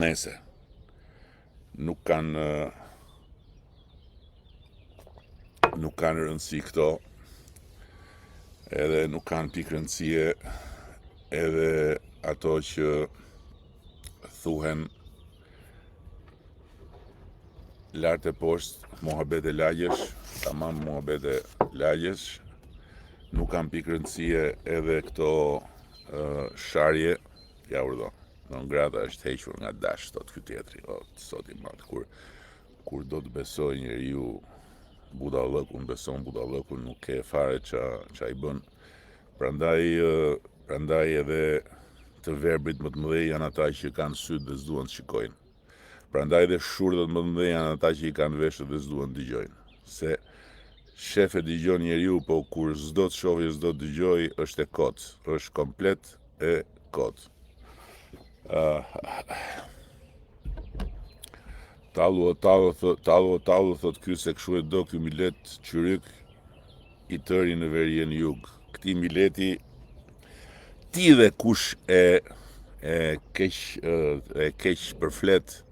Nese, nuk kanë rëndësi këto, edhe nuk kanë pikë rëndësie edhe ato që thuhen lartë e poshtë, muhabet e lagjesh, tamam muhabet e lagjesh, nuk kanë pikë rëndësie edhe këto sharje, ja urdo. Non grata është hequr nga dash, thot ky tjetri, sot i madh, kur do të besoj njeriu budallëkun, beson budallëkun, nuk ke fare qa i bën. Prandaj edhe të verbrit më të mëdhej janë ata që kanë sytë dhe s'duan të shikojnë. Prandaj edhe shurdhët më të mëdhej janë ata që i kanë veshët dhe s'duan të dëgjojnë. Se shefe dëgjon njeriu, po kur s'do të shohë, s'do të dëgjoj, është e kot, është komplet e kot. Tallu thot ky se kshu e do ky milet qyryk i tëri në verjen jug. Këti mileti ti dhe kush e keq përflet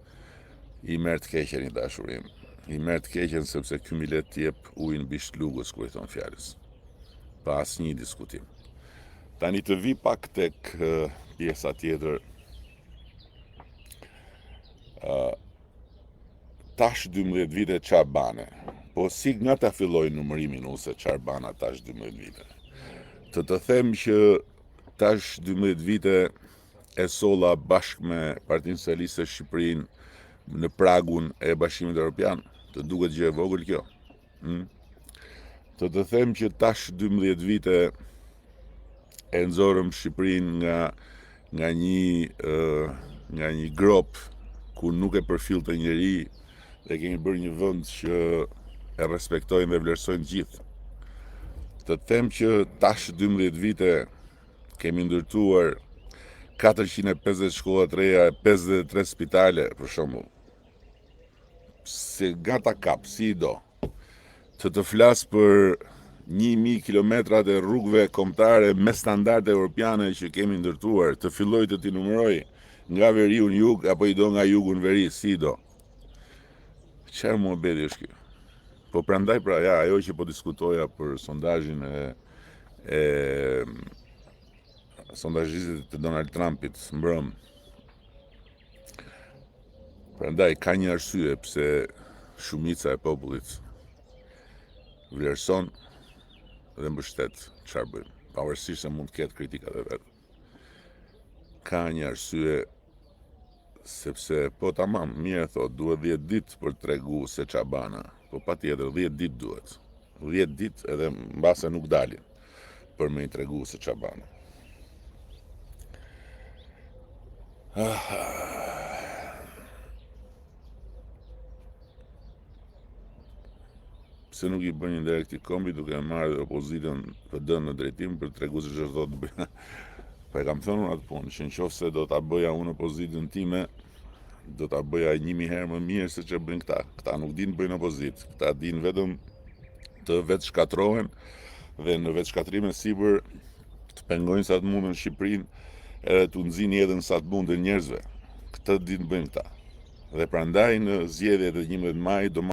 i merr të keqen i dashurim. I merr të keqen sepse ky milet të jep ujin mbi shlugës kur i thon fjalës. Pa asnjë diskutim. Tani të vi pak tek pjesa tjetër. Tash 12 vite çfarë bane? Po si nga ta filloj numërimin unë se çfarë bana tash 12 vite? Të them që tash 12 vite e solla bashkë me Partinë Socialiste Shqipërinë në pragun e Bashkimit Evropian. Të duket gjë e vogël kjo? Të them që tash 12 vite e nxorëm Shqipërinë nga një grop ku nuk e përfillte njeri dhe kemi bërë një vend që e respektojnë dhe vlerësojnë gjithë. Të them që tash 12 vite kemi ndërtuar 450 shkolla të reja, 53 spitale, për shembull. Se gata kap, si do. Të flas për 1000 kilometrat e rrugëve kombëtare me standarde europiane që kemi ndërtuar, të filloj të t'i numëroj nga veriu në jug, apo i do nga jugu në veri, si do. Çfarë muhabeti është kjo? Po prandaj ajo që po diskutoja për sondazhin e sondazhistit të Donald Trumpit mbrëm. Prandaj ka një arsye pse shumica e popullit vlerëson dhe mbështet çfarë bëjmë, pavarësisht se mund të ketë kritikat e vet. Ka një arsye sepse po tamam, mirë thot, duhet 10 ditë për të tregu se qa bana, po patjetër 10 ditë duhet. 10 ditë edhe mbase nuk dalin për me i tregu se qa bana. Pse nuk i bën një direkt i kombi duke marrë opozitën PD në drejtim për të tregu se çfarë thotë bëja. Po e kam thënë atë punë, që nëse do ta bëja unë opozitën time, do ta bëja 1000 herë më mirë se ç'e bëjnë këta. Këta nuk dinë bëjnë opozitë. Këta dinë vetëm të vetë shkatrohen dhe në vetë shkatrime sipër të pengojnë sa të mundën Shqipërinë edhe të nxinë jetën sa të mundën njerëzve. Këtë dinë bëjnë këta. Dhe prandaj në zgjedhjet e 11 maj do